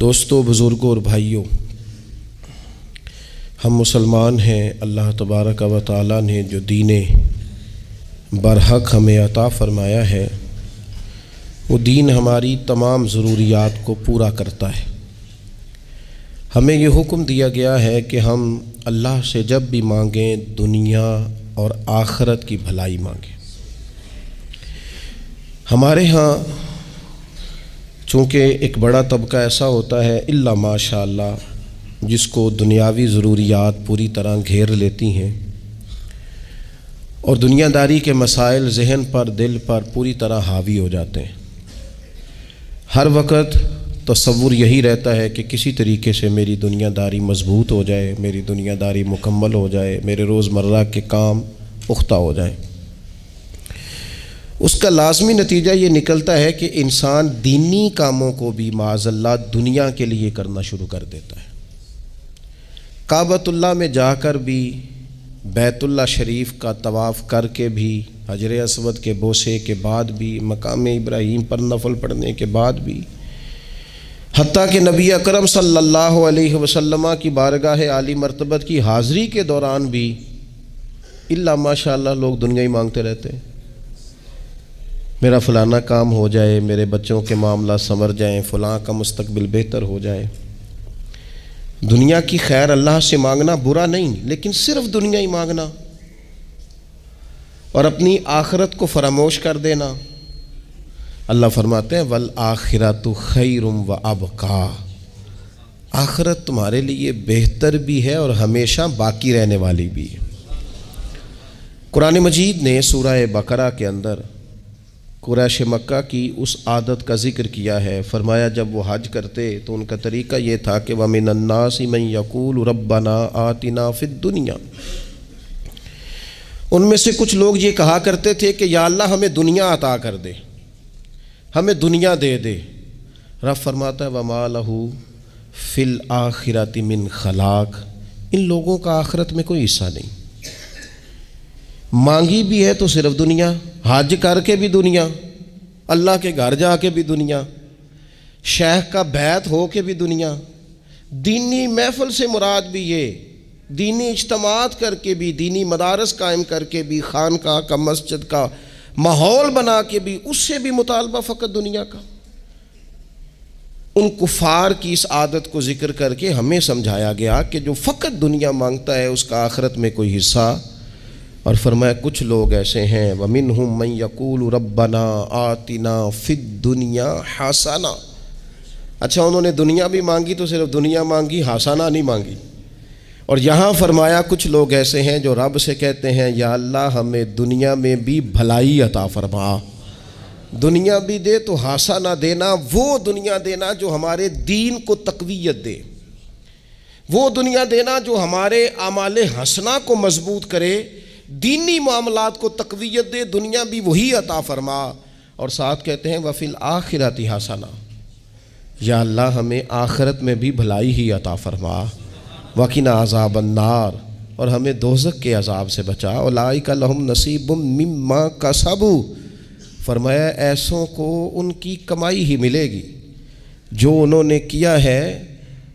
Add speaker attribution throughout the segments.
Speaker 1: دوستو، بزرگوں اور بھائیوں، ہم مسلمان ہیں۔ اللہ تبارک و تعالیٰ نے جو دین برحق ہمیں عطا فرمایا ہے، وہ دین ہماری تمام ضروریات کو پورا کرتا ہے۔ ہمیں یہ حکم دیا گیا ہے کہ ہم اللہ سے جب بھی مانگیں دنیا اور آخرت کی بھلائی مانگیں۔ ہمارے ہاں چونکہ ایک بڑا طبقہ ایسا ہوتا ہے الا ماشاء اللہ جس کو دنیاوی ضروریات پوری طرح گھیر لیتی ہیں اور دنیا داری کے مسائل ذہن پر دل پر پوری طرح حاوی ہو جاتے ہیں۔ ہر وقت تصور یہی رہتا ہے کہ کسی طریقے سے میری دنیا داری مضبوط ہو جائے، میری دنیا داری مکمل ہو جائے، میرے روزمرہ کے کام پختہ ہو جائیں۔ اس کا لازمی نتیجہ یہ نکلتا ہے کہ انسان دینی کاموں کو بھی معاذ اللہ دنیا کے لیے کرنا شروع کر دیتا ہے۔ کعبۃ اللہ میں جا کر بھی، بیت اللہ شریف کا طواف کر کے بھی، حجر اسود کے بوسے کے بعد بھی، مقام ابراہیم پر نفل پڑھنے کے بعد بھی، حتیٰ کہ نبی اکرم صلی اللہ علیہ وسلم کی بارگاہ عالی مرتبت کی حاضری کے دوران بھی الا ماشاء اللہ لوگ دنیا ہی مانگتے رہتے ہیں۔ میرا فلانا کام ہو جائے، میرے بچوں کے معاملات سنور جائیں، فلاں کا مستقبل بہتر ہو جائے۔ دنیا کی خیر اللہ سے مانگنا برا نہیں، لیکن صرف دنیا ہی مانگنا اور اپنی آخرت کو فراموش کر دینا۔ اللہ فرماتے ہیں وَالْآخِرَةُ خَيْرٌ وَأَبْقَىٰ، آخرت تمہارے لیے بہتر بھی ہے اور ہمیشہ باقی رہنے والی بھی ہے۔ قرآن مجید نے سورہ بقرہ کے اندر قریش مکہ کی اس عادت کا ذکر کیا ہے۔ فرمایا جب وہ حج کرتے تو ان کا طریقہ یہ تھا کہ وَمِنَ النَّاسِ مَن يَقُولُ رَبَّنَا آتِنَا فِي الدُّنْيَا، ان میں سے کچھ لوگ یہ کہا کرتے تھے کہ یا اللہ ہمیں دنیا عطا کر دے، ہمیں دنیا دے دے۔ رب فرماتا ہے وَمَا لَهُ فِي الْآخِرَةِ مِنْ خَلَاقٍ، ان لوگوں کا آخرت میں کوئی حصہ نہیں۔ مانگی بھی ہے تو صرف دنیا، حج کر کے بھی دنیا، اللہ کے گھر جا کے بھی دنیا، شیخ کا بیعت ہو کے بھی دنیا، دینی محفل سے مراد بھی یہ، دینی اجتماعات کر کے بھی، دینی مدارس قائم کر کے بھی، خانقاہ کا مسجد کا ماحول بنا کے بھی، اس سے بھی مطالبہ فقط دنیا کا۔ ان کفار کی اس عادت کو ذکر کر کے ہمیں سمجھایا گیا کہ جو فقط دنیا مانگتا ہے اس کا آخرت میں کوئی حصہ، اور فرمایا کچھ لوگ ایسے ہیں وَمِنْهُمْ مَنْ يَقُولُ رَبَّنَا آتِنَا فِي الدُّنْيَا حَسَنَةً، اچھا انہوں نے دنیا بھی مانگی تو صرف دنیا مانگی، حسنہ نہیں مانگی۔ اور یہاں فرمایا کچھ لوگ ایسے ہیں جو رب سے کہتے ہیں یا اللہ ہمیں دنیا میں بھی بھلائی عطا فرما، دنیا بھی دے تو حسنہ دینا، وہ دنیا دینا جو ہمارے دین کو تقویت دے، وہ دنیا دینا جو ہمارے اعمال حسنہ کو مضبوط کرے، دینی معاملات کو تقویت دے، دنیا بھی وہی عطا فرما۔ اور ساتھ کہتے ہیں وَفِي الْآخِرَةِ حَسَنَةً، یا اللہ ہمیں آخرت میں بھی بھلائی ہی عطا فرما، وَقِنَا عَذَابَ النَّارِ، اور ہمیں دوزخ کے عذاب سے بچا، أُولَٰئِكَ لَهُمْ نَصِيبٌ مِّمَّا كَسَبُوا، فرمایا ایسوں کو ان کی کمائی ہی ملے گی، جو انہوں نے کیا ہے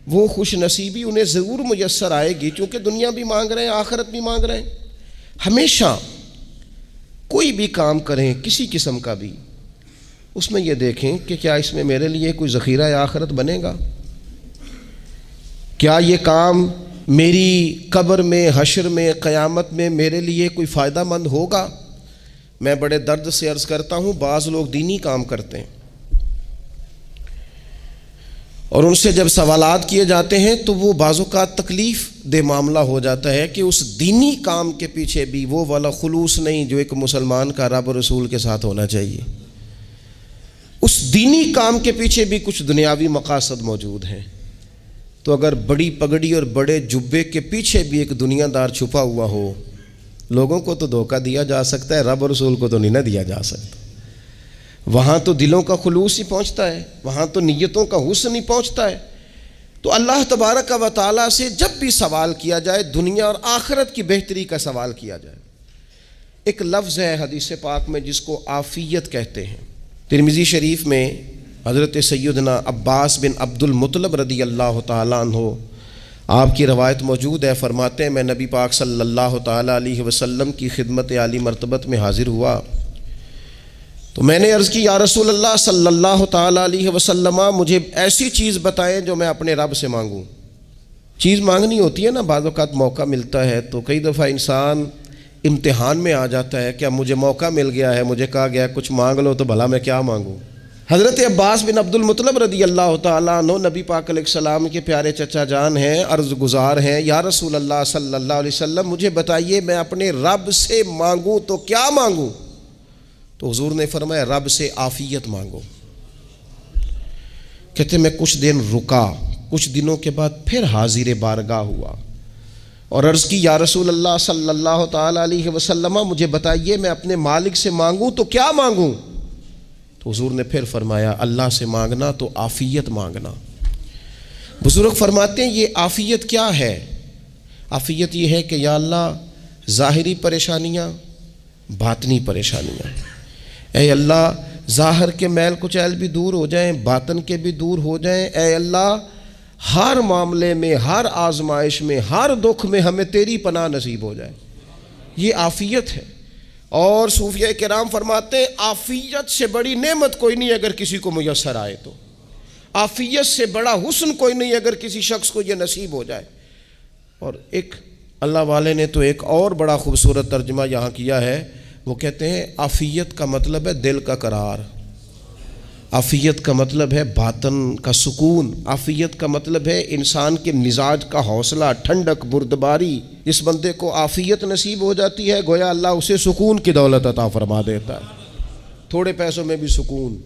Speaker 1: وہ خوش نصیبی انہیں ضرور میسر آئے گی، چونکہ دنیا بھی مانگ رہے ہیں، آخرت بھی مانگ رہے ہیں۔ ہمیشہ کوئی بھی کام کریں کسی قسم کا بھی، اس میں یہ دیکھیں کہ کیا اس میں میرے لیے کوئی ذخیرہ آخرت بنے گا، کیا یہ کام میری قبر میں، حشر میں، قیامت میں میرے لیے کوئی فائدہ مند ہوگا۔ میں بڑے درد سے عرض کرتا ہوں بعض لوگ دینی کام کرتے ہیں اور ان سے جب سوالات کیے جاتے ہیں تو وہ بعض اوقات تکلیف دہ معاملہ ہو جاتا ہے کہ اس دینی کام کے پیچھے بھی وہ والا خلوص نہیں جو ایک مسلمان کا رب و رسول کے ساتھ ہونا چاہیے، اس دینی کام کے پیچھے بھی کچھ دنیاوی مقاصد موجود ہیں۔ تو اگر بڑی پگڑی اور بڑے جبے کے پیچھے بھی ایک دنیا دار چھپا ہوا ہو، لوگوں کو تو دھوکہ دیا جا سکتا ہے، رب و رسول کو تو نہیں نہ دیا جا سکتا۔ وہاں تو دلوں کا خلوص ہی پہنچتا ہے، وہاں تو نیتوں کا حسن ہی پہنچتا ہے۔ تو اللہ تبارک و تعالیٰ سے جب بھی سوال کیا جائے دنیا اور آخرت کی بہتری کا سوال کیا جائے۔ ایک لفظ ہے حدیث پاک میں جس کو عافیت کہتے ہیں، ترمذی شریف میں حضرت سیدنا عباس بن عبد المطلب رضی اللہ تعالیٰ عنہ، آپ کی روایت موجود ہے، فرماتے ہیں میں نبی پاک صلی اللہ تعالیٰ علیہ وسلم کی خدمت عالی مرتبت میں حاضر ہوا تو میں نے عرض کی یا رسول اللہ صلی اللہ تعالیٰ علیہ وسلم، مجھے ایسی چیز بتائیں جو میں اپنے رب سے مانگوں۔ چیز مانگنی ہوتی ہے نا، بعض اوقات موقع ملتا ہے تو کئی دفعہ انسان امتحان میں آ جاتا ہے، کیا مجھے موقع مل گیا ہے، مجھے کہا گیا کچھ مانگ لو تو بھلا میں کیا مانگوں۔ حضرت عباس بن عبد المطلب رضی اللہ تعالیٰ عنہ نبی پاک علیہ السلام کے پیارے چچا جان ہیں، عرض گزار ہیں، یا رسول اللہ صلی اللہ علیہ وسلم مجھے بتائیے میں اپنے رب سے مانگوں تو کیا مانگوں؟ تو حضور نے فرمایا رب سے عافیت مانگو۔ کہتے میں کچھ دن رکا، کچھ دنوں کے بعد پھر حاضر بارگاہ ہوا اور عرض کی یا رسول اللہ صلی اللہ تعالیٰ علیہ وسلم مجھے بتائیے میں اپنے مالک سے مانگوں تو کیا مانگوں؟ تو حضور نے پھر فرمایا اللہ سے مانگنا تو عافیت مانگنا۔ بزرگ فرماتے ہیں یہ عافیت کیا ہے؟ عافیت یہ ہے کہ یا اللہ ظاہری پریشانیاں، باطنی پریشانیاں، اے اللہ ظاہر کے میل کچیل بھی دور ہو جائیں، باطن کے بھی دور ہو جائیں، اے اللہ ہر معاملے میں، ہر آزمائش میں، ہر دکھ میں ہمیں تیری پناہ نصیب ہو جائے، یہ عافیت ہے۔ اور صوفیہ کرام فرماتے ہیں عافیت سے بڑی نعمت کوئی نہیں اگر کسی کو میسر آئے تو، عافیت سے بڑا حسن کوئی نہیں اگر کسی شخص کو یہ نصیب ہو جائے۔ اور ایک اللہ والے نے تو ایک اور بڑا خوبصورت ترجمہ یہاں کیا ہے، وہ کہتے ہیں عافیت کا مطلب ہے دل کا قرار، عافیت کا مطلب ہے باطن کا سکون، عافیت کا مطلب ہے انسان کے مزاج کا حوصلہ، ٹھنڈک، بردباری۔ جس بندے کو عافیت نصیب ہو جاتی ہے گویا اللہ اسے سکون کی دولت عطا فرما دیتا ہے، تھوڑے پیسوں میں بھی سکون،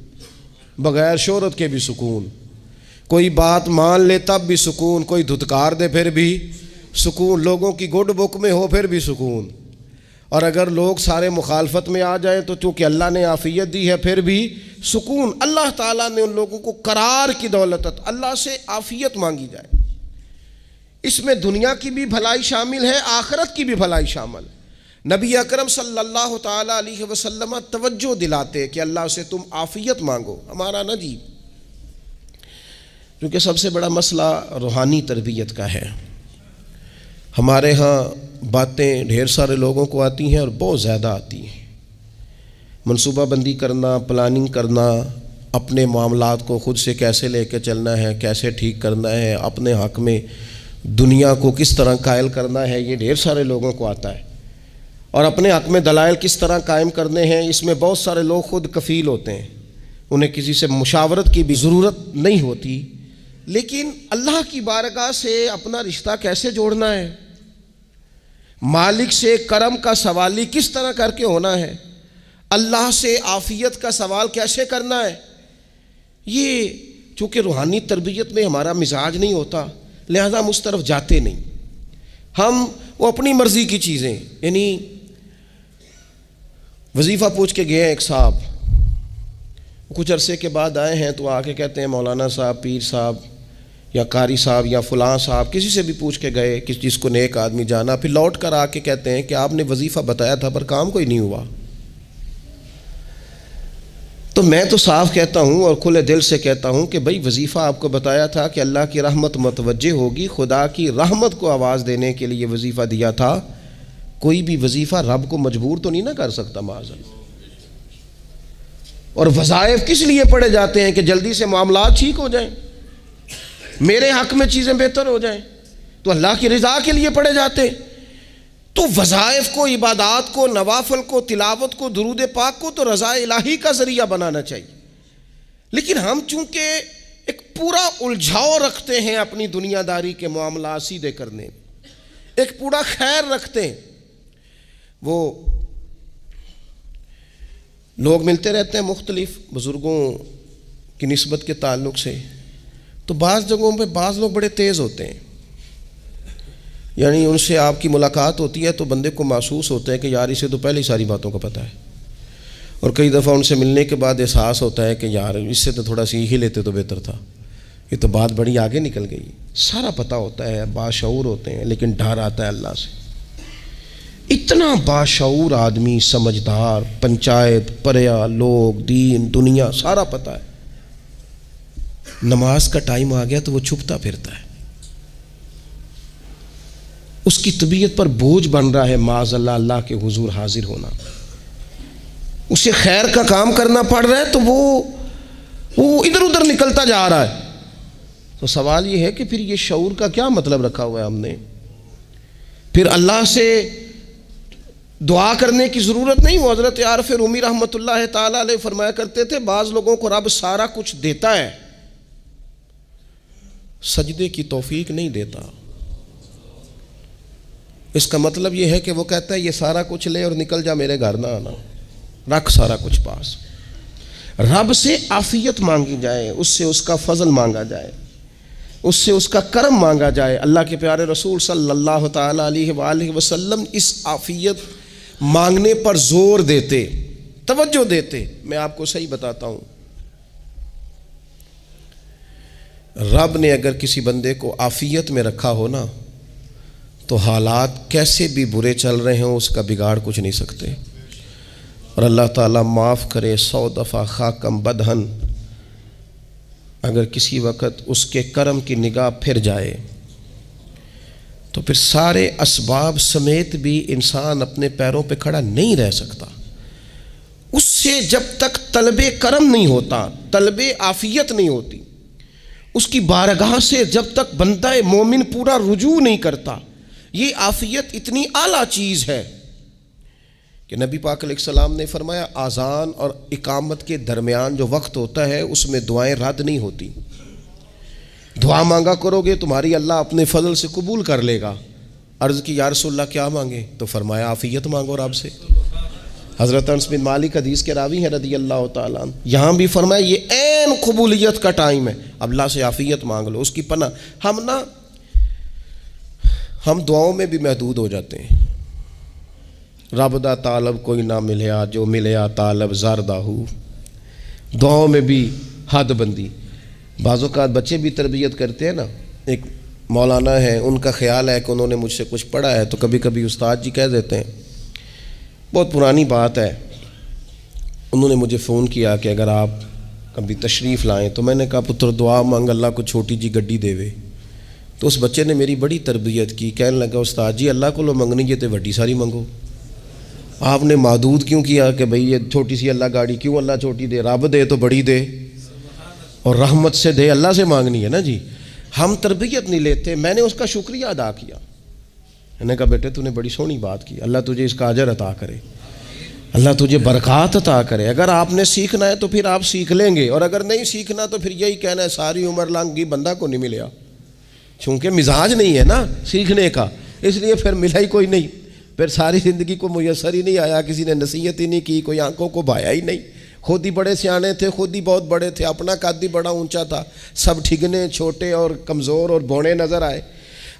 Speaker 1: بغیر شہرت کے بھی سکون، کوئی بات مان لے تب بھی سکون، کوئی دھتکار دے پھر بھی سکون، لوگوں کی گڈ بک میں ہو پھر بھی سکون، اور اگر لوگ سارے مخالفت میں آ جائیں تو چونکہ اللہ نے عافیت دی ہے پھر بھی سکون۔ اللہ تعالیٰ نے ان لوگوں کو قرار کی دولت، اللہ سے عافیت مانگی جائے، اس میں دنیا کی بھی بھلائی شامل ہے، آخرت کی بھی بھلائی شامل۔ نبی اکرم صلی اللہ تعالیٰ علیہ وسلم توجہ دلاتے کہ اللہ سے تم عافیت مانگو۔ ہمارا نا جی کیونکہ سب سے بڑا مسئلہ روحانی تربیت کا ہے، ہمارے ہاں باتیں ڈھیر سارے لوگوں کو آتی ہیں اور بہت زیادہ آتی ہیں، منصوبہ بندی کرنا، پلاننگ کرنا، اپنے معاملات کو خود سے کیسے لے کے چلنا ہے، کیسے ٹھیک کرنا ہے، اپنے حق میں دنیا کو کس طرح قائل کرنا ہے، یہ ڈھیر سارے لوگوں کو آتا ہے، اور اپنے حق میں دلائل کس طرح قائم کرنے ہیں، اس میں بہت سارے لوگ خود کفیل ہوتے ہیں، انہیں کسی سے مشاورت کی بھی ضرورت نہیں ہوتی۔ لیکن اللہ کی بارگاہ سے اپنا رشتہ کیسے جوڑنا ہے، مالک سے کرم کا سوالی کس طرح کر کے ہونا ہے، اللہ سے عافیت کا سوال کیسے کرنا ہے، یہ چونکہ روحانی تربیت میں ہمارا مزاج نہیں ہوتا لہذا ہم اس طرف جاتے نہیں، ہم وہ اپنی مرضی کی چیزیں، یعنی وظیفہ پوچھ کے گئے ہیں ایک صاحب، کچھ عرصے کے بعد آئے ہیں تو آ کے کہتے ہیں مولانا صاحب، پیر صاحب یا قاری صاحب یا فلاں صاحب، کسی سے بھی پوچھ کے گئے کہ جس کو نیک آدمی جانا، پھر لوٹ کر آ کے کہتے ہیں کہ آپ نے وظیفہ بتایا تھا پر کام کوئی نہیں ہوا۔ تو میں تو صاف کہتا ہوں اور کھلے دل سے کہتا ہوں کہ بھئی وظیفہ آپ کو بتایا تھا کہ اللہ کی رحمت متوجہ ہوگی، خدا کی رحمت کو آواز دینے کے لیے وظیفہ دیا تھا، کوئی بھی وظیفہ رب کو مجبور تو نہیں نہ کر سکتا معاذ اللہ۔ اور وظائف کس لیے پڑھے جاتے ہیں کہ جلدی سے معاملات ٹھیک ہو جائیں، میرے حق میں چیزیں بہتر ہو جائیں، تو اللہ کی رضا کے لیے پڑھے جاتے۔ تو وظائف کو، عبادات کو، نوافل کو، تلاوت کو، درود پاک کو تو رضا الہی کا ذریعہ بنانا چاہیے، لیکن ہم چونکہ ایک پورا الجھاؤ رکھتے ہیں اپنی دنیا داری کے معاملات سیدھے کرنے میں، ایک پورا خیر رکھتے ہیں، وہ لوگ ملتے رہتے ہیں مختلف بزرگوں کی نسبت کے تعلق سے، تو بعض جگہوں پہ بعض لوگ بڑے تیز ہوتے ہیں، یعنی ان سے آپ کی ملاقات ہوتی ہے تو بندے کو محسوس ہوتا ہے کہ یار اسے تو پہلے ہی ساری باتوں کا پتہ ہے، اور کئی دفعہ ان سے ملنے کے بعد احساس ہوتا ہے کہ یار اس سے تو تھوڑا سیکھ ہی لیتے تو بہتر تھا، یہ تو بات بڑی آگے نکل گئی۔ سارا پتہ ہوتا ہے، باشعور ہوتے ہیں، لیکن ڈر آتا ہے اللہ سے۔ اتنا باشعور آدمی، سمجھدار، پنچایت، پریا، لوگ، دین، دنیا سارا پتہ ہے، نماز کا ٹائم آ گیا تو وہ چھپتا پھرتا ہے، اس کی طبیعت پر بوجھ بن رہا ہے معاذ اللہ اللہ کے حضور حاضر ہونا، اسے خیر کا کام کرنا پڑ رہا ہے تو وہ ادھر ادھر نکلتا جا رہا ہے۔ تو سوال یہ ہے کہ پھر یہ شعور کا کیا مطلب رکھا ہوا ہے ہم نے؟ پھر اللہ سے دعا کرنے کی ضرورت نہیں۔ وہ حضرت عارف رومی رحمۃ اللہ تعالی علیہ فرمایا کرتے تھے بعض لوگوں کو رب سارا کچھ دیتا ہے، سجدے کی توفیق نہیں دیتا۔ اس کا مطلب یہ ہے کہ وہ کہتا ہے یہ سارا کچھ لے اور نکل جا، میرے گھر نہ آنا، رکھ سارا کچھ پاس۔ رب سے عافیت مانگی جائے، اس سے اس کا فضل مانگا جائے، اس سے اس کا کرم مانگا جائے۔ اللہ کے پیارے رسول صلی اللہ تعالی علیہ وآلہ وسلم اس عافیت مانگنے پر زور دیتے، توجہ دیتے۔ میں آپ کو صحیح بتاتا ہوں، رب نے اگر کسی بندے کو عافیت میں رکھا ہو نا تو حالات کیسے بھی برے چل رہے ہوں اس کا بگاڑ کچھ نہیں سکتے۔ اور اللہ تعالیٰ معاف کرے، 100 دفعہ خاکم بدہن اگر کسی وقت اس کے کرم کی نگاہ پھر جائے تو پھر سارے اسباب سمیت بھی انسان اپنے پیروں پہ کھڑا نہیں رہ سکتا۔ اس سے جب تک طلب کرم نہیں ہوتا، طلب عافیت نہیں ہوتی، اس کی بارگاہ سے جب تک بندہ مومن پورا رجوع نہیں کرتا، یہ عافیت اتنی اعلیٰ چیز ہے کہ نبی پاک علیہ السلام نے فرمایا اذان اور اقامت کے درمیان جو وقت ہوتا ہے اس میں دعائیں رد نہیں ہوتی۔ دعا مانگا کرو گے تمہاری اللہ اپنے فضل سے قبول کر لے گا۔ عرض کی یا رسول اللہ کیا مانگے؟ تو فرمایا عافیت مانگو رب سے۔ حضرت انس بن مالک حدیث کے راوی ہیں رضی اللہ تعالیٰ عنہ، یہاں بھی فرمایا یہ عین قبولیت کا ٹائم ہے، اب اللہ سے عافیت مانگ لو، اس کی پناہ۔ ہم دعاؤں میں بھی محدود ہو جاتے ہیں۔ رب دا طالب کوئی نہ ملیا، جو ملیا طالب زردہ ہو، دعاؤں میں بھی حد بندی۔ بعض اوقات بچے بھی تربیت کرتے ہیں نا، ایک مولانا ہے، ان کا خیال ہے کہ انہوں نے مجھ سے کچھ پڑھا ہے تو کبھی کبھی استاد جی کہہ دیتے ہیں، بہت پرانی بات ہے، انہوں نے مجھے فون کیا کہ اگر آپ کبھی تشریف لائیں، تو میں نے کہا پتر دعا مانگ اللہ کو چھوٹی جی گڈی دے وے۔ تو اس بچے نے میری بڑی تربیت کی، کہنے لگا استاد جی اللہ کو لو منگنی ہے تو وڈی ساری منگو، آپ نے محدود کیوں کیا کہ بھئی یہ چھوٹی سی اللہ گاڑی کیوں اللہ چھوٹی دے، رب دے تو بڑی دے اور رحمت سے دے، اللہ سے مانگنی ہے نا جی۔ ہم تربیت نہیں لیتے۔ میں نے اس کا شکریہ ادا کیا، میں نے کہا بیٹے تو نے بڑی سونی بات کی، اللہ تجھے اس کا اجر عطا کرے، اللہ تجھے برکات عطا کرے۔ اگر آپ نے سیکھنا ہے تو پھر آپ سیکھ لیں گے، اور اگر نہیں سیکھنا تو پھر یہی کہنا ہے ساری عمر لنگی بندہ کو نہیں ملیا، چونکہ مزاج نہیں ہے نا سیکھنے کا، اس لیے پھر ملا ہی کوئی نہیں، پھر ساری زندگی کو میسر ہی نہیں آیا، کسی نے نصیحت ہی نہیں کی، کوئی آنکھوں کو بھایا ہی نہیں، خود ہی بڑے سیانے تھے، خود ہی بہت بڑے تھے، اپنا قد ہی بڑا اونچا تھا، سب ٹھگنے چھوٹے اور کمزور اور بونے نظر آئے۔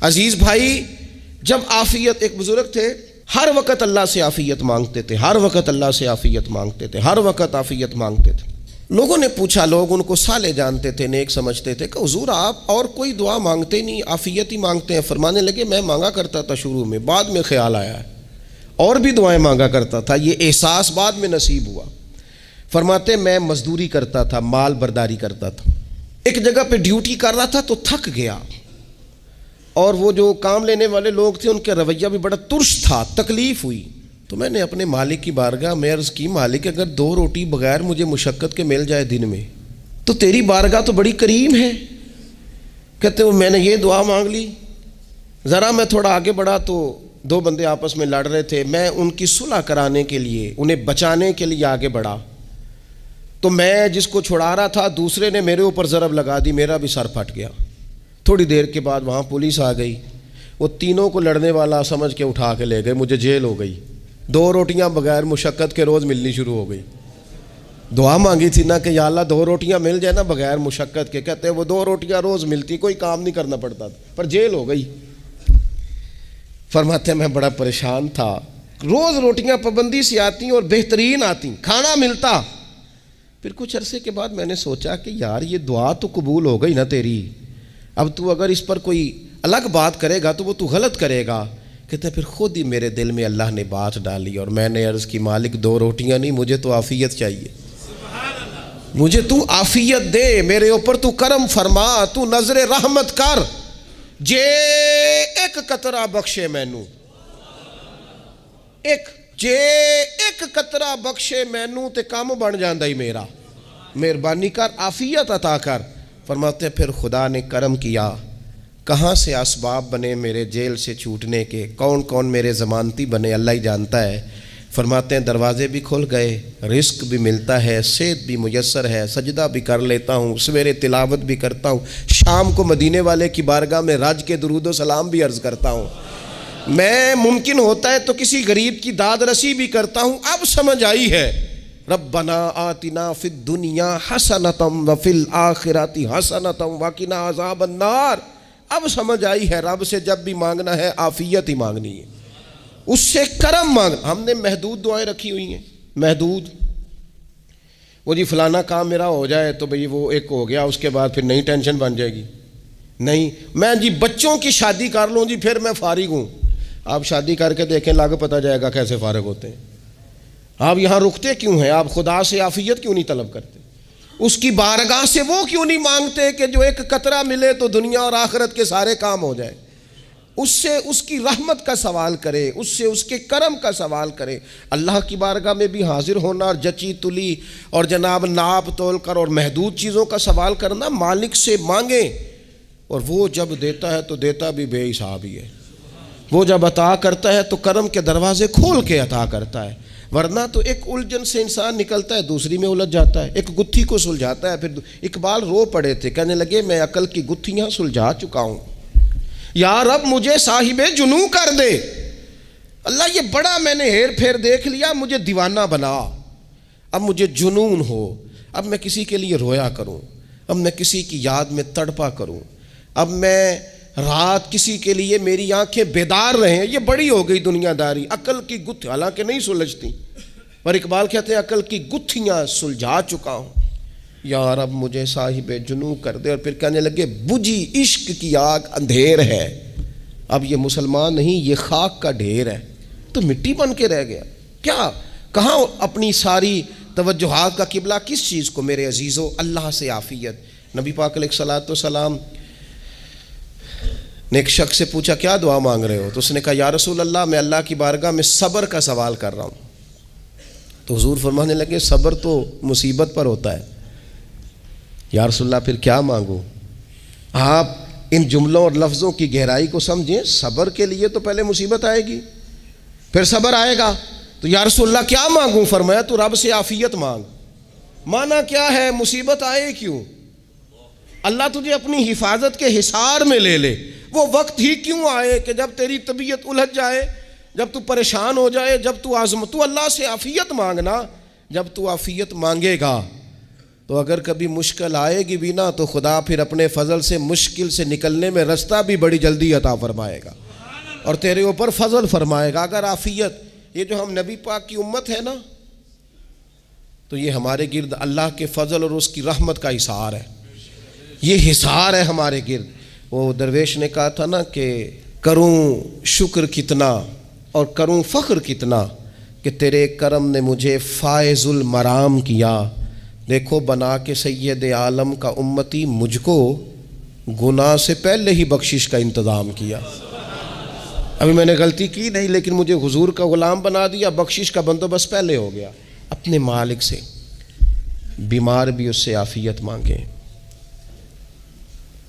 Speaker 1: عزیز بھائی، جب عافیت، ایک بزرگ تھے ہر وقت اللہ سے عافیت مانگتے تھے، ہر وقت اللہ سے عافیت مانگتے تھے، ہر وقت عافیت مانگتے تھے۔ لوگوں نے پوچھا، لوگ ان کو صالح جانتے تھے، نیک سمجھتے تھے، کہ حضور آپ اور کوئی دعا مانگتے نہیں، عافیت ہی مانگتے ہیں۔ فرمانے لگے میں مانگا کرتا تھا شروع میں، بعد میں خیال آیا ہے اور بھی دعائیں مانگا کرتا تھا، یہ احساس بعد میں نصیب ہوا۔ فرماتے میں مزدوری کرتا تھا، مال برداری کرتا تھا، ایک جگہ پہ ڈیوٹی کر رہا تھا تو تھک گیا، اور وہ جو کام لینے والے لوگ تھے ان کا رویہ بھی بڑا ترش تھا، تکلیف ہوئی، تو میں نے اپنے مالک کی بارگاہ میں عرض کی مالک اگر 2 روٹی بغیر مجھے مشقت کے مل جائے دن میں تو تیری بارگاہ تو بڑی کریم ہے۔ کہتے وہ میں نے یہ دعا مانگ لی، ذرا میں تھوڑا آگے بڑھا تو 2 بندے آپس میں لڑ رہے تھے، میں ان کی صلح کرانے کے لیے، انہیں بچانے کے لیے آگے بڑھا، تو میں جس کو چھڑا رہا تھا دوسرے نے میرے اوپر ضرب لگا دی، میرا بھی سر پھٹ گیا۔ تھوڑی دیر کے بعد وہاں پولیس آ گئی، وہ تینوں کو لڑنے والا سمجھ کے اٹھا کے لے گئے، مجھے جیل ہو گئی، 2 روٹیاں بغیر مشقت کے روز ملنی شروع ہو گئی۔ دعا مانگی تھی نا کہ یا اللہ 2 روٹیاں مل جائے نا بغیر مشقت کے، کہتے وہ 2 روٹیاں روز ملتی، کوئی کام نہیں کرنا پڑتا تھا، پر جیل ہو گئی۔ فرماتے میں بڑا پریشان تھا، روز روٹیاں پابندی سے آتی اور بہترین آتی، کھانا ملتا۔ پھر کچھ عرصے کے بعد میں نے سوچا کہ یار یہ دعا تو قبول ہو گئی نا تیری، اب تو اگر اس پر کوئی الگ بات کرے گا تو وہ تو غلط کرے گا۔ کہتے پھر خود ہی میرے دل میں اللہ نے بات ڈالی اور میں نے عرض کی مالک 2 روٹیاں نہیں، مجھے تو عافیت چاہیے، مجھے تو عافیت دے، میرے اوپر تو کرم فرما، تو نظر رحمت کر، جے ایک قطرہ بخشے مینوں، جے ایک قطرہ بخشے مینوں تے کام بن جاندا ہی میرا، مہربانی کر، عافیت عطا کر۔ فرماتے پھر خدا نے کرم کیا، کہاں سے اسباب بنے میرے جیل سے چھوٹنے کے، کون کون میرے ضمانتی بنے اللہ ہی جانتا ہے۔ فرماتے ہیں دروازے بھی کھل گئے، رزق بھی ملتا ہے، صحت بھی میسر ہے، سجدہ بھی کر لیتا ہوں، سویرے تلاوت بھی کرتا ہوں، شام کو مدینے والے کی بارگاہ میں رج کے درود و سلام بھی عرض کرتا ہوں، میں ممکن ہوتا ہے تو کسی غریب کی داد رسی بھی کرتا ہوں۔ اب سمجھ آئی ہے، ربنا آتنا فی الدنیا حسنۃ وفی الآخرۃ حسنۃ وقنا عذاب النار۔ اب سمجھ آئی ہے رب سے جب بھی مانگنا ہے عافیت ہی مانگنی ہے، اس سے کرم مانگ۔ ہم نے محدود دعائیں رکھی ہوئی ہیں، محدود، وہ جی فلانا کام میرا ہو جائے تو بھئی وہ ایک ہو گیا، اس کے بعد پھر نئی ٹینشن بن جائے گی، نہیں میں جی بچوں کی شادی کر لوں جی پھر میں فارغ ہوں۔ آپ شادی کر کے دیکھیں، لاگ پتہ جائے گا کیسے فارغ ہوتے ہیں۔ آپ یہاں رکتے کیوں ہیں؟ آپ خدا سے عافیت کیوں نہیں طلب کرتے؟ اس کی بارگاہ سے وہ کیوں نہیں مانگتے کہ جو ایک قطرہ ملے تو دنیا اور آخرت کے سارے کام ہو جائے؟ اس سے اس کی رحمت کا سوال کرے، اس سے اس کے کرم کا سوال کرے۔ اللہ کی بارگاہ میں بھی حاضر ہونا اور جچی تلی اور جناب ناپ تول کر اور محدود چیزوں کا سوال کرنا، مالک سے مانگیں، اور وہ جب دیتا ہے تو دیتا بھی بے حساب ہی ہے۔ وہ جب عطا کرتا ہے تو کرم کے دروازے کھول کے عطا کرتا ہے، ورنہ تو ایک الجھن سے انسان نکلتا ہے دوسری میں الجھ جاتا ہے، ایک گتھی کو سلجھاتا ہے پھر۔ اقبال رو پڑے تھے، کہنے لگے میں عقل کی گتھیاں سلجھا چکا ہوں، یا رب مجھے صاحب جنوں کر دے۔ اللہ یہ بڑا میں نے ہیر پھیر دیکھ لیا، مجھے دیوانہ بنا، اب مجھے جنون ہو، اب میں کسی کے لیے رویا کروں، اب میں کسی کی یاد میں تڑپا کروں، اب میں رات کسی کے لیے میری آنکھیں بیدار رہیں۔ یہ بڑی ہو گئی دنیا داری، عقل کی گتھی حالانکہ نہیں سلجھتی، پر اقبال کہتے ہیں عقل کی گتھیاں سلجھا چکا ہوں، یا رب مجھے صاحب جنوں کر دے۔ اور پھر کہنے لگے بجھی عشق کی آگ اندھیر ہے، اب یہ مسلمان نہیں یہ خاک کا ڈھیر ہے، تو مٹی بن کے رہ گیا۔ کیا کہاں اپنی ساری توجہات کا قبلہ کس چیز کو میرے عزیزو؟ اللہ سے عافیت۔ نبی پاک علیہ الصلوۃ والسلام نے ایک شخص سے پوچھا کیا دعا مانگ رہے ہو؟ تو اس نے کہا یا رسول اللہ میں اللہ کی بارگاہ میں صبر کا سوال کر رہا ہوں۔ تو حضور فرمانے لگے صبر تو مصیبت پر ہوتا ہے۔ یا رسول اللہ پھر کیا مانگوں؟ آپ ان جملوں اور لفظوں کی گہرائی کو سمجھیں، صبر کے لیے تو پہلے مصیبت آئے گی پھر صبر آئے گا۔ تو یا رسول اللہ کیا مانگوں؟ فرمایا تو رب سے عافیت مانگ۔ مانا کیا ہے؟ مصیبت آئے کیوں؟ اللہ تجھے اپنی حفاظت کے حصار میں لے لے، وہ وقت ہی کیوں آئے کہ جب تیری طبیعت الجھ جائے، جب تو پریشان ہو جائے، جب تو اللہ سے عافیت مانگنا۔ جب تو عافیت مانگے گا تو اگر کبھی مشکل آئے گی بھی نا تو خدا پھر اپنے فضل سے مشکل سے نکلنے میں رستہ بھی بڑی جلدی عطا فرمائے گا اور تیرے اوپر فضل فرمائے گا۔ اگر عافیت، یہ جو ہم نبی پاک کی امت ہے نا، تو یہ ہمارے گرد اللہ کے فضل اور اس کی رحمت کا حصار ہے، یہ حصار ہے ہمارے گرد۔ وہ درویش نے کہا تھا نا کہ کروں شکر کتنا اور کروں فخر کتنا کہ تیرے کرم نے مجھے فائز المرام کیا، دیکھو بنا کے سید عالم کا امتی مجھ کو گناہ سے پہلے ہی بخشش کا انتظام کیا۔ ابھی میں نے غلطی کی نہیں لیکن مجھے حضور کا غلام بنا دیا، بخشش کا بندوبست پہلے ہو گیا۔ اپنے مالک سے بیمار بھی اس سے عافیت مانگیں،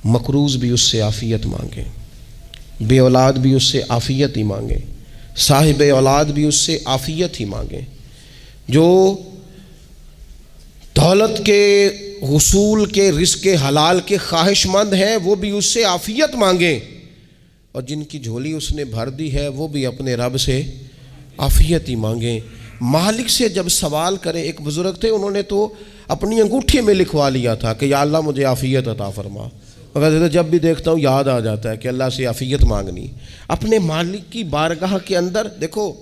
Speaker 1: مقروض بھی اس سے عافیت مانگیں، بے اولاد بھی اس سے عافیت ہی مانگیں، صاحب اولاد بھی اس سے عافیت ہی مانگیں، جو دولت کے حصول کے رزق حلال کے خواہش مند ہیں وہ بھی اس سے عافیت مانگیں، اور جن کی جھولی اس نے بھر دی ہے وہ بھی اپنے رب سے عافیت ہی مانگیں۔ مالک سے جب سوال کرے، ایک بزرگ تھے انہوں نے تو اپنی انگوٹھی میں لکھوا لیا تھا کہ یا اللہ مجھے عافیت عطا فرما، مگر جب بھی دیکھتا ہوں یاد آ جاتا ہے کہ اللہ سے عافیت مانگنی۔ اپنے مالک کی بارگاہ کے اندر دیکھو،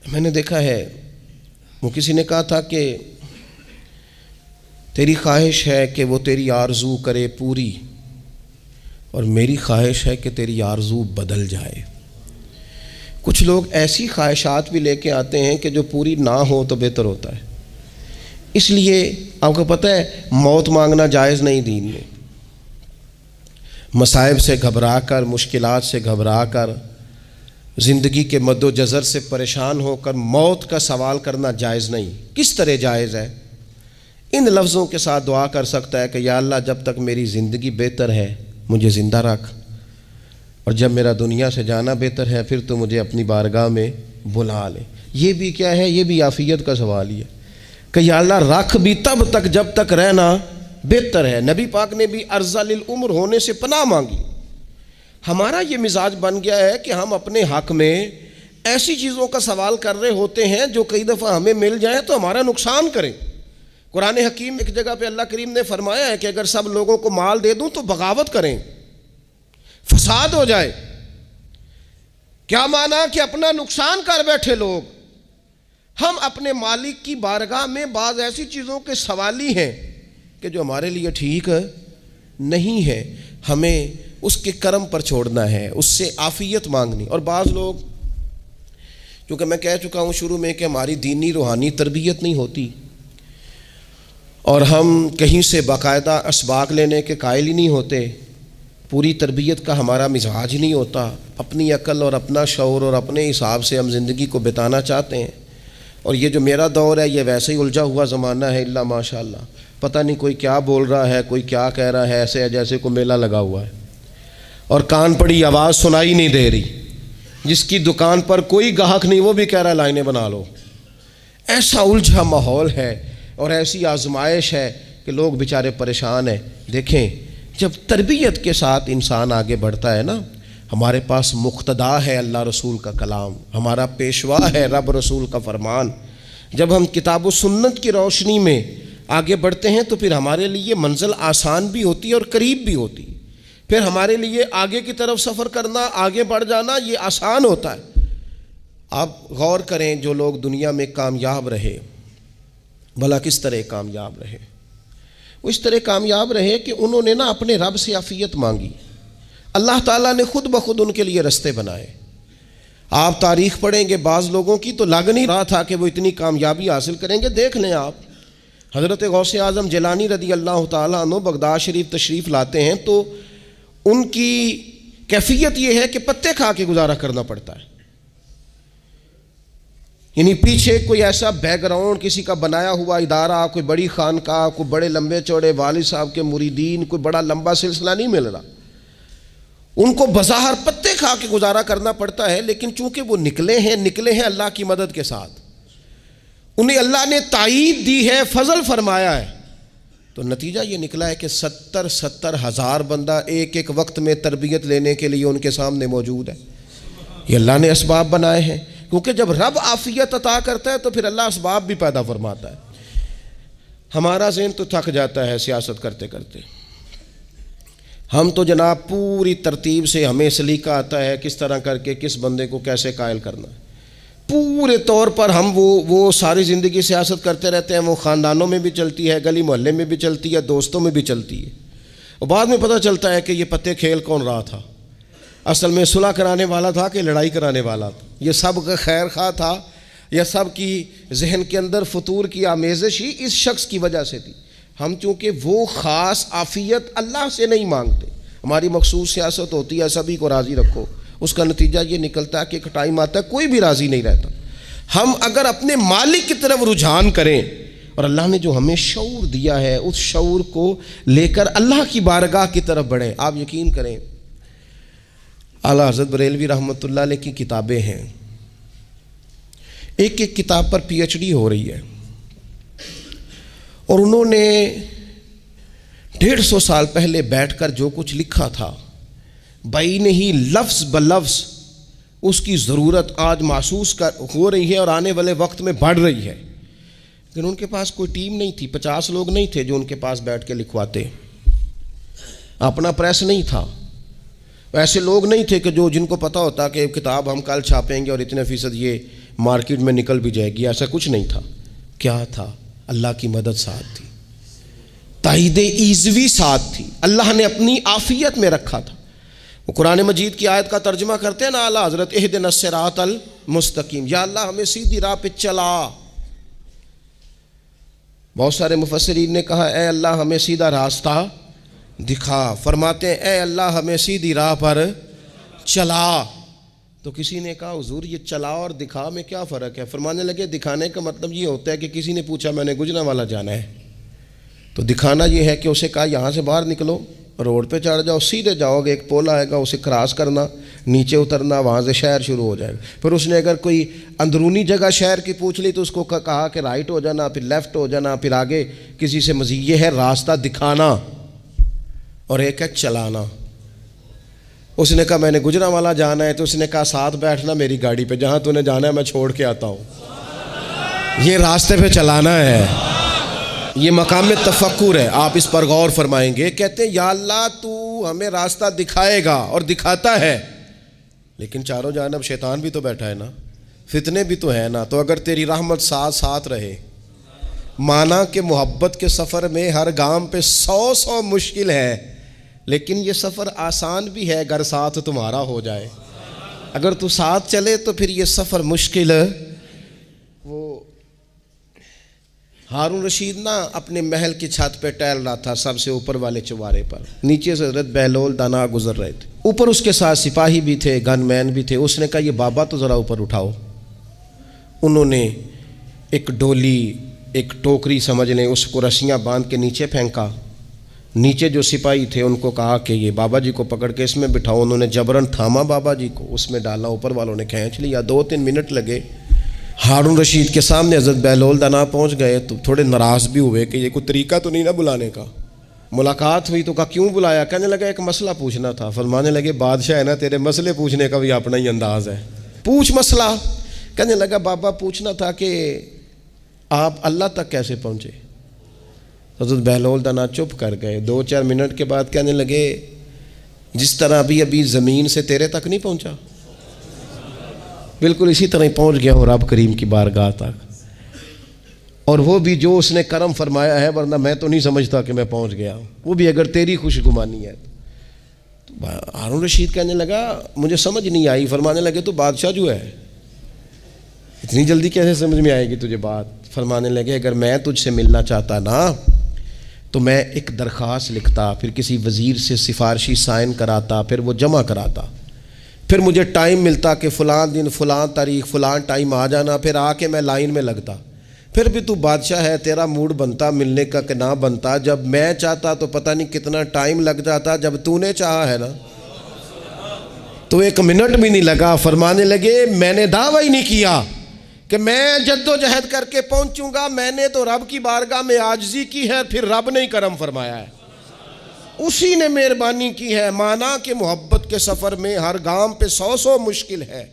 Speaker 1: میں نے دیکھا ہے وہ کسی نے کہا تھا کہ تیری خواہش ہے کہ وہ تیری آرزو کرے پوری، اور میری خواہش ہے کہ تیری آرزو بدل جائے۔ کچھ لوگ ایسی خواہشات بھی لے کے آتے ہیں کہ جو پوری نہ ہو تو بہتر ہوتا ہے، اس لیے آپ کو پتہ ہے موت مانگنا جائز نہیں دین میں. مصائب سے گھبرا کر، مشکلات سے گھبرا کر، زندگی کے مد و جزر سے پریشان ہو کر موت کا سوال کرنا جائز نہیں. کس طرح جائز ہے؟ ان لفظوں کے ساتھ دعا کر سکتا ہے کہ یا اللہ جب تک میری زندگی بہتر ہے مجھے زندہ رکھ، اور جب میرا دنیا سے جانا بہتر ہے پھر تو مجھے اپنی بارگاہ میں بلا لے. یہ بھی کیا ہے؟ یہ بھی عافیت کا سوال ہی ہے کہ یا اللہ رکھ بھی تب تک جب تک رہنا بہتر ہے. نبی پاک نے بھی ارذل العمر ہونے سے پناہ مانگی. ہمارا یہ مزاج بن گیا ہے کہ ہم اپنے حق میں ایسی چیزوں کا سوال کر رہے ہوتے ہیں جو کئی دفعہ ہمیں مل جائیں تو ہمارا نقصان کریں. قرآن حکیم ایک جگہ پہ اللہ کریم نے فرمایا ہے کہ اگر سب لوگوں کو مال دے دوں تو بغاوت کریں، فساد ہو جائے. کیا مانا؟ کہ اپنا نقصان کر بیٹھے لوگ. ہم اپنے مالک کی بارگاہ میں بعض ایسی چیزوں کے سوالی ہیں کہ جو ہمارے لیے ٹھیک نہیں ہے، ہمیں اس کے کرم پر چھوڑنا ہے، اس سے عافیت مانگنی. اور بعض لوگ، کیونکہ میں کہہ چکا ہوں شروع میں کہ ہماری دینی روحانی تربیت نہیں ہوتی اور ہم کہیں سے باقاعدہ اسباق لینے کے قائل ہی نہیں ہوتے، پوری تربیت کا ہمارا مزاج نہیں ہوتا، اپنی عقل اور اپنا شعور اور اپنے حساب سے ہم زندگی کو بتانا چاہتے ہیں. اور یہ جو میرا دور ہے یہ ویسے ہی الجھا ہوا زمانہ ہے، اللہ ماشاء اللہ، پتہ نہیں کوئی کیا بول رہا ہے، کوئی کیا کہہ رہا ہے، ایسے ہے جیسے کوئی میلہ لگا ہوا ہے اور کان پڑی آواز سنائی نہیں دے رہی. جس کی دکان پر کوئی گاہک نہیں وہ بھی کہہ رہا ہے لائنیں بنا لو. ایسا الجھا ماحول ہے اور ایسی آزمائش ہے کہ لوگ بیچارے پریشان ہیں. دیکھیں جب تربیت کے ساتھ انسان آگے بڑھتا ہے نا، ہمارے پاس مقتدا ہے اللہ رسول کا کلام، ہمارا پیشوا ہے رب رسول کا فرمان. جب ہم کتاب و سنت کی روشنی میں آگے بڑھتے ہیں تو پھر ہمارے لیے منزل آسان بھی ہوتی ہے اور قریب بھی ہوتی ہے. پھر ہمارے لیے آگے کی طرف سفر کرنا، آگے بڑھ جانا یہ آسان ہوتا ہے. آپ غور کریں جو لوگ دنیا میں کامیاب رہے، بھلا کس طرح کامیاب رہے؟ وہ اس طرح کامیاب رہے کہ انہوں نے نا اپنے رب سے عافیت مانگی. اللہ تعالیٰ نے خود بخود ان کے لیے رستے بنائے. آپ تاریخ پڑھیں گے بعض لوگوں کی تو لگ نہیں رہا تھا کہ وہ اتنی کامیابی حاصل کریں گے. دیکھ لیں آپ حضرت غوث اعظم جیلانی رضی اللہ تعالیٰ عنہ بغداد شریف تشریف لاتے ہیں تو ان کی کیفیت یہ ہے کہ پتے کھا کے گزارا کرنا پڑتا ہے. یعنی پیچھے کوئی ایسا بیک گراؤنڈ کسی کا بنایا ہوا ادارہ، کوئی بڑی خانقاہ، کوئی بڑے لمبے چوڑے والد صاحب کے مریدین، کوئی بڑا لمبا سلسلہ نہیں مل رہا. ان کو بظاہر پتے کھا کے گزارا کرنا پڑتا ہے، لیکن چونکہ وہ نکلے ہیں اللہ کی مدد کے ساتھ، انہیں اللہ نے تائید دی ہے، فضل فرمایا ہے، تو نتیجہ یہ نکلا ہے کہ 70 ہزار بندہ ایک ایک وقت میں تربیت لینے کے لیے ان کے سامنے موجود ہے. یہ اللہ نے اسباب بنائے ہیں، کیونکہ جب رب عافیت عطا کرتا ہے تو پھر اللہ اسباب بھی پیدا فرماتا ہے. ہمارا ذہن تو تھک جاتا ہے سیاست کرتے کرتے. ہم تو جناب پوری ترتیب سے ہمیں سلیقہ آتا ہے کس طرح کر کے کس بندے کو کیسے قائل کرنا ہے. پورے طور پر ہم وہ ساری زندگی سیاست کرتے رہتے ہیں. وہ خاندانوں میں بھی چلتی ہے، گلی محلے میں بھی چلتی ہے، دوستوں میں بھی چلتی ہے، اور بعد میں پتہ چلتا ہے کہ یہ پتے کھیل کون رہا تھا. اصل میں صلح کرانے والا تھا کہ لڑائی کرانے والا تھا. یہ سب کا خیر خواہ تھا، یہ سب کی ذہن کے اندر فطور کی آمیزش ہی اس شخص کی وجہ سے تھی. ہم چونکہ وہ خاص عافیت اللہ سے نہیں مانگتے، ہماری مخصوص سیاست ہوتی ہے سبھی کو راضی رکھو. اس کا نتیجہ یہ نکلتا ہے کہ ایک ٹائم آتا ہے کوئی بھی راضی نہیں رہتا. ہم اگر اپنے مالک کی طرف رجحان کریں اور اللہ نے جو ہمیں شعور دیا ہے اس شعور کو لے کر اللہ کی بارگاہ کی طرف بڑھیں. آپ یقین کریں اعلیٰ حضرت بریلوی رحمۃ اللہ علیہ کی کتابیں ہیں، ایک ایک کتاب پر پی ایچ ڈی ہو رہی ہے، اور انہوں نے 150 سال پہلے بیٹھ کر جو کچھ لکھا تھا بین ہی لفظ بلفظ اس کی ضرورت آج محسوس ہو رہی ہے اور آنے والے وقت میں بڑھ رہی ہے. لیکن ان کے پاس کوئی ٹیم نہیں تھی، 50 لوگ نہیں تھے جو ان کے پاس بیٹھ کے لکھواتے، اپنا پریس نہیں تھا، ایسے لوگ نہیں تھے کہ جن کو پتہ ہوتا کہ کتاب ہم کل چھاپیں گے اور اتنے فیصد یہ مارکیٹ میں نکل بھی جائے گی. ایسا کچھ نہیں تھا. کیا تھا؟ اللہ کی مدد ساتھ تھی، تائید ایزوی ساتھ تھی، اللہ نے اپنی عافیت میں رکھا تھا. وہ قرآن مجید کی آیت کا ترجمہ کرتے ہیں نا اعلیٰ حضرت اہدنا الصراط المستقیم، یا اللہ ہمیں سیدھی راہ پہ چلا. بہت سارے مفسرین نے کہا اے اللہ ہمیں سیدھا راستہ دکھا، فرماتے ہیں اے اللہ ہمیں سیدھی راہ پر چلا۔ تو کسی نے کہا حضور یہ چلا اور دکھا میں کیا فرق ہے؟ فرمانے لگے دکھانے کا مطلب یہ ہوتا ہے کہ کسی نے پوچھا میں نے گجرانوالہ جانا ہے، تو دکھانا یہ ہے کہ اسے کہا یہاں سے باہر نکلو، روڈ پہ چڑھ جاؤ، سیدھے جاؤ گے، ایک پول آئے گا، اسے کراس کرنا، نیچے اترنا، وہاں سے شہر شروع ہو جائے گا۔ پھر اس نے اگر کوئی اندرونی جگہ شہر کی پوچھ لی تو اس کو کہا کہ رائٹ ہو جانا، پھر لیفٹ ہو جانا، پھر آگے کسی سے مزید۔ یہ ہے راستہ دکھانا، اور ایک ہے چلانا۔ اس نے کہا میں نے گجرانوالہ جانا ہے، تو اس نے کہا ساتھ بیٹھنا میری گاڑی پہ، جہاں تو نے جانا ہے میں چھوڑ کے آتا ہوں۔ یہ راستے پہ چلانا ہے، یہ مقام تفکر ہے، آپ اس پر غور فرمائیں گے۔ کہتے ہیں یا اللہ تو ہمیں راستہ دکھائے گا اور دکھاتا ہے، لیکن چاروں جانب شیطان بھی تو بیٹھا ہے نا، فتنے بھی تو ہے نا، تو اگر تیری رحمت ساتھ ساتھ رہے، مانا کہ محبت کے سفر میں ہر گام پہ 100 مشکل ہے، لیکن یہ سفر آسان بھی ہے اگر ساتھ تمہارا ہو جائے۔ اگر تو ساتھ چلے تو پھر یہ سفر مشکل ہے۔ وہ ہارون رشید نا اپنے محل کی چھت پہ ٹہل رہا تھا، سب سے اوپر والے چوارے پر، نیچے سے حضرت بہلول دانا گزر رہے تھے، اوپر اس کے ساتھ سپاہی بھی تھے، گن مین بھی تھے۔ اس نے کہا یہ بابا تو ذرا اوپر اٹھاؤ۔ انہوں نے ایک ڈولی، ایک ٹوکری سمجھ لیں، اس کو رسیاں باندھ کے نیچے پھینکا۔ نیچے جو سپاہی تھے ان کو کہا کہ یہ بابا جی کو پکڑ کے اس میں بٹھاؤ۔ انہوں نے جبرن تھاما بابا جی کو، اس میں ڈالا، اوپر والوں نے کھینچ لیا۔ 2-3 منٹ لگے۔ ہارون رشید کے سامنے حضرت بہلول دانا پہنچ گئے تو تھوڑے ناراض بھی ہوئے کہ یہ کوئی طریقہ تو نہیں نا بلانے کا۔ ملاقات ہوئی تو کہا کیوں بلایا؟ کہنے لگا ایک مسئلہ پوچھنا تھا۔ فرمانے لگے بادشاہ ہے نا، تیرے مسئلے پوچھنے کا بھی اپنا ہی انداز ہے، پوچھ مسئلہ۔ کہنے لگا بابا پوچھنا تھا کہ آپ اللہ تک کیسے پہنچے؟ حضرت بہلول دانا چپ کر گئے۔ 2-4 منٹ کے بعد کہنے لگے جس طرح ابھی زمین سے تیرے تک نہیں پہنچا، بالکل اسی طرح ہی پہنچ گیا ہوں رب کریم کی بارگاہ تک، اور وہ بھی جو اس نے کرم فرمایا ہے، ورنہ میں تو نہیں سمجھتا کہ میں پہنچ گیا ہوں، وہ بھی اگر تیری خوش گمانی ہے۔ تو ہارون رشید کہنے لگا مجھے سمجھ نہیں آئی۔ فرمانے لگے تو بادشاہ جو ہے اتنی جلدی کیسے سمجھ میں آئے گی تجھے بات؟ فرمانے لگے اگر میں تجھ سے ملنا چاہتا نا تو میں ایک درخواست لکھتا، پھر کسی وزیر سے سفارشی سائن کراتا، پھر وہ جمع کراتا، پھر مجھے ٹائم ملتا کہ فلاں دن فلاں تاریخ فلاں ٹائم آ جانا، پھر آ کے میں لائن میں لگتا، پھر بھی تو بادشاہ ہے، تیرا موڈ بنتا ملنے کا کہ نہ بنتا۔ جب میں چاہتا تو پتہ نہیں کتنا ٹائم لگ جاتا، جب تو نے چاہا ہے نا تو 1 منٹ بھی نہیں لگا۔ فرمانے لگے میں نے دعویٰ ہی نہیں کیا کہ میں جد و جہد کر کے پہنچوں گا، میں نے تو رب کی بارگاہ میں عاجزی کی ہے، پھر رب نے ہی کرم فرمایا ہے، اسی نے مہربانی کی ہے۔ مانا کہ محبت کے سفر میں ہر گام پہ 100 مشکل ہے،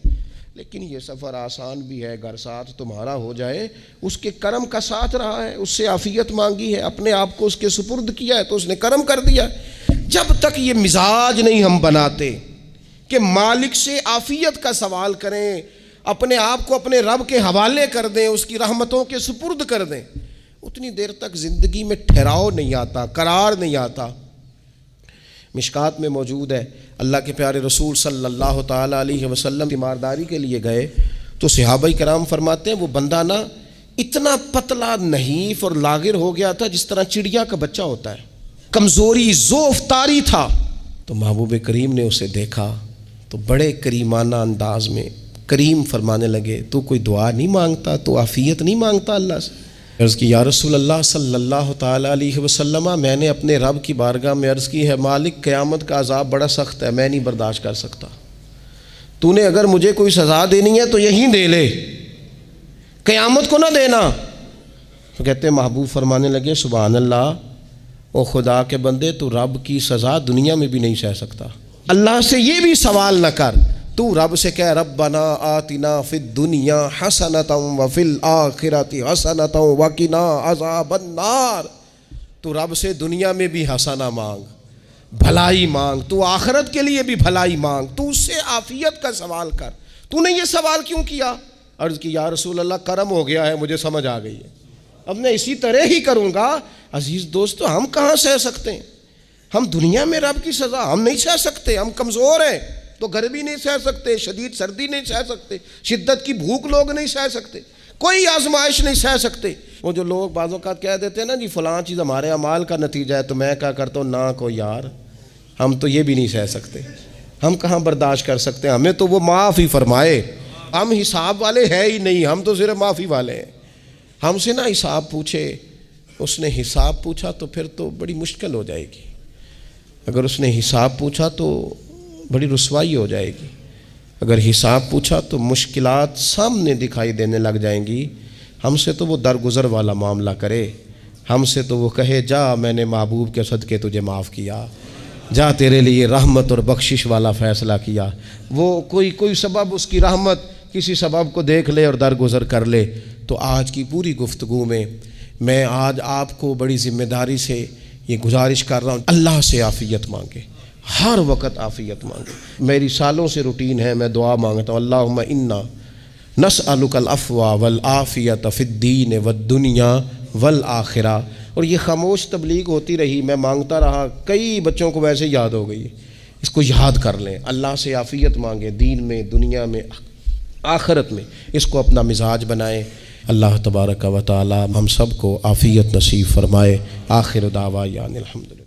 Speaker 1: لیکن یہ سفر آسان بھی ہے اگر ساتھ تمہارا ہو جائے۔ اس کے کرم کا ساتھ رہا ہے، اس سے عافیت مانگی ہے، اپنے آپ کو اس کے سپرد کیا ہے تو اس نے کرم کر دیا۔ جب تک یہ مزاج نہیں ہم بناتے کہ مالک سے عافیت کا سوال کریں، اپنے آپ کو اپنے رب کے حوالے کر دیں، اس کی رحمتوں کے سپرد کر دیں، اتنی دیر تک زندگی میں ٹھہراؤ نہیں آتا، قرار نہیں آتا۔ مشکات میں موجود ہے، اللہ کے پیارے رسول صلی اللہ تعالیٰ علیہ وسلم تیمارداری کے لیے گئے تو صحابہ کرام فرماتے ہیں وہ بندہ نا اتنا پتلا نحیف اور لاغر ہو گیا تھا جس طرح چڑیا کا بچہ ہوتا ہے، کمزوری ضعف طاری تھا۔ تو محبوب کریم نے اسے دیکھا تو بڑے کریمانہ انداز میں کریم فرمانے لگے تو کوئی دعا نہیں مانگتا، تو عافیت نہیں مانگتا اللہ سے؟ عرض کی یا رسول اللہ صلی اللہ تعالیٰ علیہ وسلم، میں نے اپنے رب کی بارگاہ میں عرض کی ہے مالک قیامت کا عذاب بڑا سخت ہے، میں نہیں برداشت کر سکتا، تو نے اگر مجھے کوئی سزا دینی ہے تو یہیں دے لے، قیامت کو نہ دینا۔ تو کہتے ہیں محبوب فرمانے لگے سبحان اللہ، او خدا کے بندے تو رب کی سزا دنیا میں بھی نہیں سہ سکتا، اللہ سے یہ بھی سوال نہ کر، تو رب سے کہہ ربنا آتنا فی الدنیا حسنۃ وفی الآخرۃ حسنۃ وقنا عذاب النار، تو رب سے دنیا میں بھی حسنہ مانگ، بھلائی مانگ، تو آخرت کے لیے بھی بھلائی مانگ، تو اس سے عافیت کا سوال کر۔ تو نے یہ سوال کیوں کیا؟ عرض کی یا رسول اللہ کرم ہو گیا ہے، مجھے سمجھ آ گئی ہے، اب میں اسی طرح ہی کروں گا۔ عزیز دوستو ہم کہاں سہ سکتے ہیں؟ ہم دنیا میں رب کی سزا ہم نہیں سہ سکتے، ہم کمزور ہیں تو گرمی نہیں سہ سکتے، شدید سردی نہیں سہ سکتے، شدت کی بھوک لوگ نہیں سہ سکتے، کوئی آزمائش نہیں سہ سکتے، وہ جو لوگ بعض اوقات کہہ دیتے ہیں نا جی فلاں چیز ہمارے اعمال کا نتیجہ ہے، تو میں کیا کرتا ہوں، نہ کو یار، ہم تو یہ بھی نہیں سہ سکتے، ہم کہاں برداشت کر سکتے ہیں، ہمیں تو وہ معاف ہی فرمائے، ہم حساب والے ہے ہی نہیں، ہم تو صرف معافی والے ہیں۔ ہم سے نہ حساب پوچھے، اس نے حساب پوچھا تو پھر تو بڑی مشکل ہو جائے گی، اگر اس نے حساب پوچھا تو بڑی رسوائی ہو جائے گی، اگر حساب پوچھا تو مشکلات سامنے دکھائی دینے لگ جائیں گی۔ ہم سے تو وہ درگزر والا معاملہ کرے، ہم سے تو وہ کہے جا میں نے محبوب کے صدقے تجھے معاف کیا، جا تیرے لیے رحمت اور بخشش والا فیصلہ کیا۔ وہ کوئی سبب، اس کی رحمت کسی سبب کو دیکھ لے اور درگزر کر لے۔ تو آج کی پوری گفتگو میں آج آپ کو بڑی ذمہ داری سے یہ گزارش کر رہا ہوں، اللہ سے عافیت مانگے، ہر وقت عافیت مانگے۔ میری سالوں سے روٹین ہے، میں دعا مانگتا ہوں، اللہم انا نسألک العفو والعافیت فی الدین والدنیا والآخرہ۔ اور یہ خاموش تبلیغ ہوتی رہی، میں مانگتا رہا، کئی بچوں کو ویسے یاد ہو گئی، اس کو یاد کر لیں، اللہ سے عافیت مانگیں، دین میں، دنیا میں، آخرت میں، اس کو اپنا مزاج بنائیں۔ اللہ تبارک و تعالی ہم سب کو عافیت نصیب فرمائے۔ آخر دعوانا الحمدللہ۔